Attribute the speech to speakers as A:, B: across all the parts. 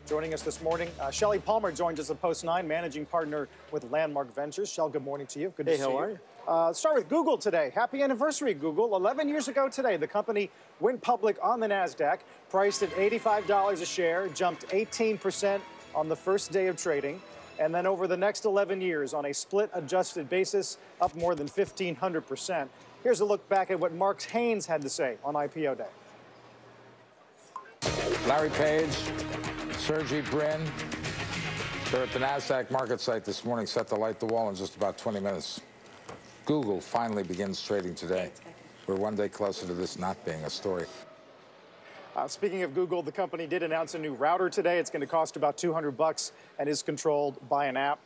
A: Joining us this morning, Shelly Palmer joins us at Post 9, managing partner with Landmark Ventures. Shell, good morning to you. Good to see you. Hey, how are you? Let's start with Google today. Happy anniversary, Google. 11 years ago today, the company went public on the NASDAQ, priced at $85 a share, jumped 18% on the first day of trading. And then over the next 11 years, on a split-adjusted basis, up more than 1,500%. Here's a look back at what Mark Haynes had to say on IPO day.
B: Larry Page, Sergey Brin, they're at the NASDAQ market site this morning, set to light the wall in just about 20 minutes. Google finally begins trading today. We're one day closer to this not being a story.
A: Speaking of Google, the company did announce a new router today. It's going to cost about $200 and is controlled by an app.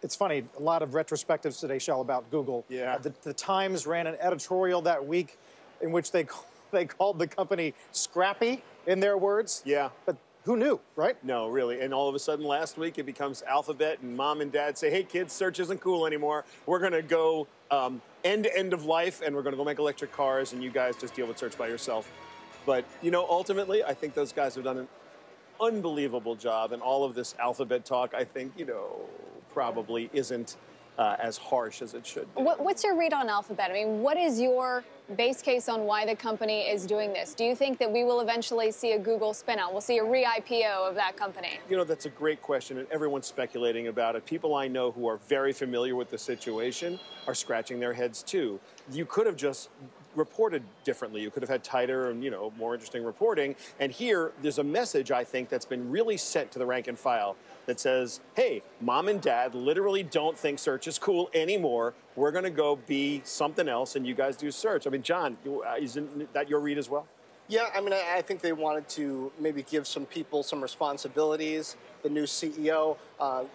A: It's funny, a lot of retrospectives today, Shell, about Google.
C: Yeah.
A: The Times ran an editorial that week in which they called the company scrappy, in their words.
C: Yeah.
A: But who knew, right?
C: No, really. And all of a sudden last week it becomes Alphabet and mom and dad say, hey, kids, search isn't cool anymore. We're going to go end to end of life and we're going to go make electric cars and you guys just deal with search by yourself. But, you know, ultimately, I think those guys have done an unbelievable job. And all of this Alphabet talk, I think, you know, probably isn't as harsh as it should be.
D: What's your read on Alphabet? I mean, what is your base case on why the company is doing this? Do you think that we will eventually see a Google spin-out? We'll see a re-IPO of that company?
C: You know, that's a great question, and everyone's speculating about it. People I know who are very familiar with the situation are scratching their heads, too. You could have just reported differently. You could have had tighter and, you know, more interesting reporting. And here, there's a message, I think, that's been really sent to the rank and file that says, hey, mom and dad literally don't think search is cool anymore. We're going to go be something else, and you guys do search. I mean, John, isn't that your read as well?
E: Yeah, I mean, I think they wanted to maybe give some people some responsibilities, the new CEO,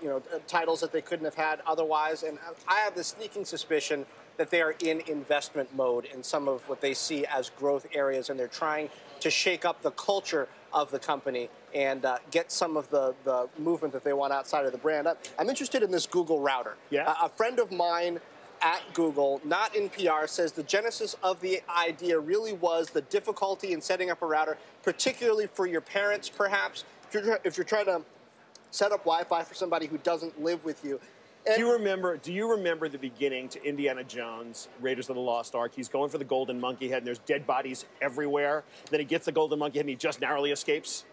E: you know, titles that they couldn't have had otherwise. And I have the sneaking suspicion that they are in investment mode in some of what they see as growth areas, and they're trying to shake up the culture of the company and get some of the movement that they want outside of the brand. I'm interested in this Google router.
C: Yeah.
E: A friend of mine at Google, not in PR, says the genesis of the idea really was the difficulty in setting up a router, particularly for your parents, perhaps, if you're trying to set up Wi-Fi for somebody who doesn't live with you. And
C: do you remember the beginning to Indiana Jones, Raiders of the Lost Ark? He's going for the golden monkey head, and there's dead bodies everywhere. Then he gets the golden monkey head, and he just narrowly escapes.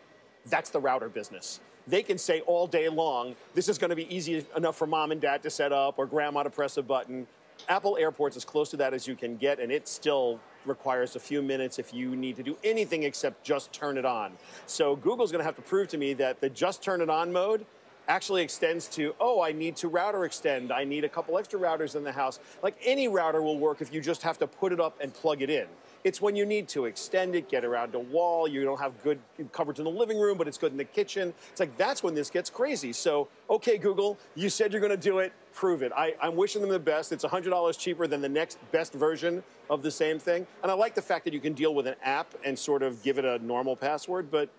C: That's the router business. They can say all day long, this is going to be easy enough for mom and dad to set up or grandma to press a button. Apple Airport's as close to that as you can get, and it still requires a few minutes if you need to do anything except just turn it on. So Google's going to have to prove to me that the just turn it on mode actually extends to, oh, I need to router extend. I need a couple extra routers in the house. Like any router will work if you just have to put it up and plug it in. It's when you need to extend it, get around a wall, you don't have good coverage in the living room, but it's good in the kitchen. It's like, that's when this gets crazy. So, okay, Google, you said you're going to do it. Prove it. I'm wishing them the best. It's $100 cheaper than the next best version of the same thing. And I like the fact that you can deal with an app and sort of give it a normal password, but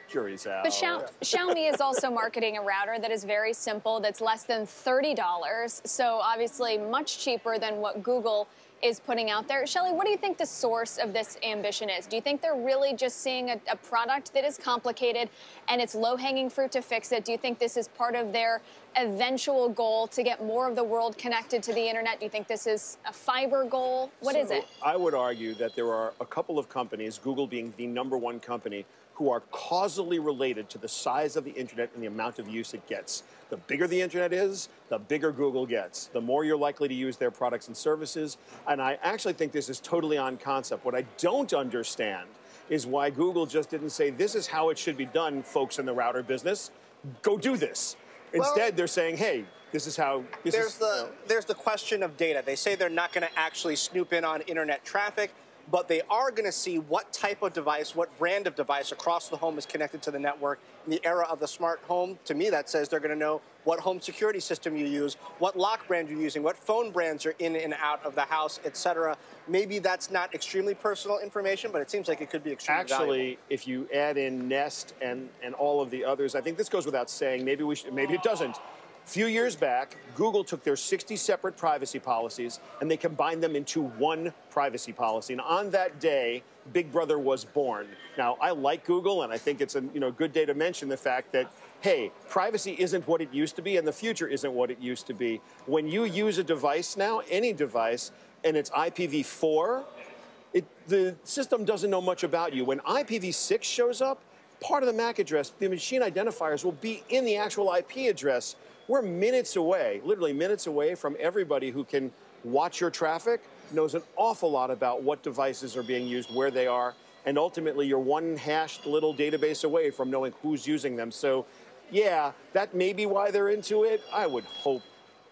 C: jury's out.
D: But Xiaomi is also marketing a router that is very simple, that's less than $30. So obviously much cheaper than what Google is putting out there. Shelly, what do you think the source of this ambition is? Do you think they're really just seeing a product that is complicated and it's low-hanging fruit to fix it? Do you think this is part of their eventual goal to get more of the world connected to the internet? Do you think this is a fiber goal? What is it?
C: I would argue that there are a couple of companies, Google being the #1 company, who are causally related to the size of the internet and the amount of use it gets. The bigger the internet is, the bigger Google gets. The more you're likely to use their products and services. And I actually think this is totally on concept. What I don't understand is why Google just didn't say, this is how it should be done, folks in the router business. Go do this. Instead, they're saying, hey, this is how
E: there's the question of data. They say they're not going to actually snoop in on internet traffic, but they are going to see what type of device, what brand of device across the home is connected to the network. In the era of the smart home, to me, that says they're going to know what home security system you use, what lock brand you're using, what phone brands are in and out of the house, et cetera. Maybe that's not extremely personal information, but it seems like it could be extremely valuable.
C: If you add in Nest and all of the others, I think this goes without saying, maybe it doesn't. few years back, Google took their 60 separate privacy policies and they combined them into one privacy policy. And on that day, Big Brother was born. Now, I like Google, and I think it's a good day to mention the fact that, hey, privacy isn't what it used to be, and the future isn't what it used to be. When you use a device now, any device, and it's IPv4, the system doesn't know much about you. When IPv6 shows up, part of the MAC address, the machine identifiers will be in the actual IP address. We're minutes away, literally minutes away from everybody who can watch your traffic, knows an awful lot about what devices are being used, where they are, and ultimately you're one hashed little database away from knowing who's using them. So, yeah, that may be why they're into it. I would hope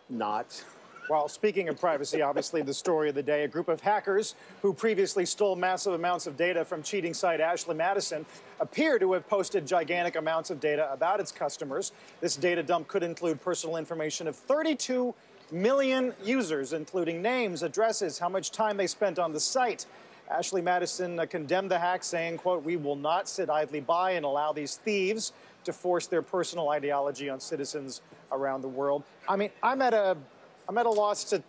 C: not.
A: Well, speaking of privacy, obviously the story of the day, a group of hackers who previously stole massive amounts of data from cheating site Ashley Madison appear to have posted gigantic amounts of data about its customers. This data dump could include personal information of 32 million users, including names, addresses, how much time they spent on the site. Ashley Madison condemned the hack, saying, quote, "We will not sit idly by and allow these thieves to force their personal ideology on citizens around the world." I mean, I'm at a loss to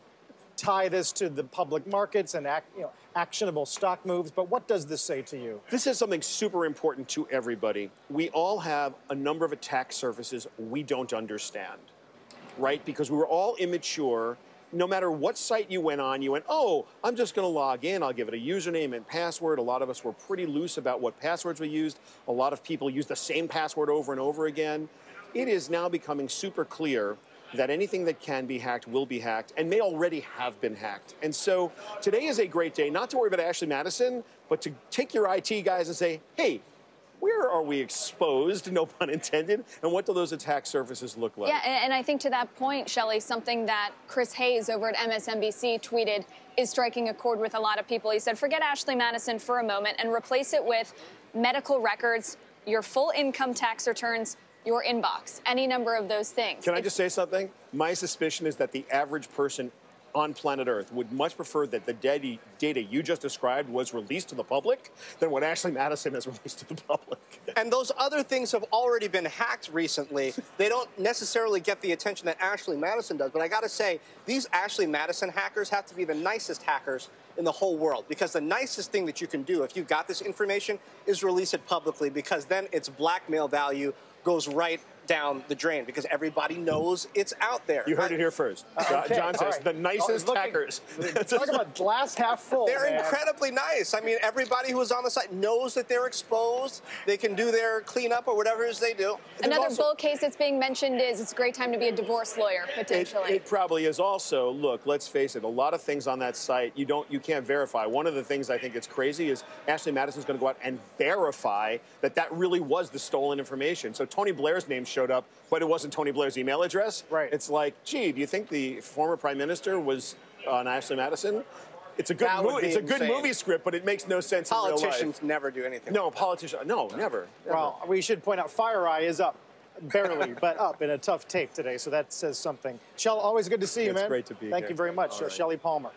A: tie this to the public markets and actionable stock moves, but what does this say to you?
C: This is something super important to everybody. We all have a number of attack surfaces we don't understand, right? Because we were all immature. No matter what site you went on, you went, oh, I'm just going to log in. I'll give it a username and password. A lot of us were pretty loose about what passwords we used. A lot of people use the same password over and over again. It is now becoming super clear that anything that can be hacked will be hacked and may already have been hacked. And so today is a great day, not to worry about Ashley Madison, but to take your IT guys and say, hey, where are we exposed, no pun intended, and what do those attack surfaces look like?
D: Yeah, and I think to that point, Shelly, something that Chris Hayes over at MSNBC tweeted is striking a chord with a lot of people. He said, forget Ashley Madison for a moment and replace it with medical records, your full income tax returns, your inbox, any number of those things.
C: Can I just say something? My suspicion is that the average person on planet Earth would much prefer that the data you just described was released to the public than what Ashley Madison has released to the public.
E: And those other things have already been hacked recently. They don't necessarily get the attention that Ashley Madison does. But I got to say, these Ashley Madison hackers have to be the nicest hackers in the whole world, because the nicest thing that you can do if you've got this information is release it publicly, because then its blackmail value goes right down the drain, because everybody knows it's out there.
C: You heard it here first. John says the nicest hackers.
A: Talk about glass half full.
E: They're
A: man.
E: incredibly nice. I mean, everybody who is on the site knows that they're exposed. They can do their cleanup or whatever it is they do.
D: Another bull case that's being mentioned is it's a great time to be a divorce lawyer, potentially.
C: It probably is also. Look, let's face it, a lot of things on that site you can't verify. One of the things I think it's crazy is Ashley Madison's going to go out and verify that that really was the stolen information. So Tony Blair's name showed up, but it wasn't Tony Blair's email address.
A: Right.
C: It's like, gee, do you think the former prime minister was on Ashley Madison? It's a good movie. It's a good movie script, but it makes no sense in real life.
E: Politicians never do anything.
C: No, politicians. No, never.
A: Well, we should point out FireEye is up, barely, but up in a tough tape today, so that says something. Shell, always good to see you, man.
C: It's great to be here.
A: Thank you very much,
C: All right.
A: Shelly Palmer.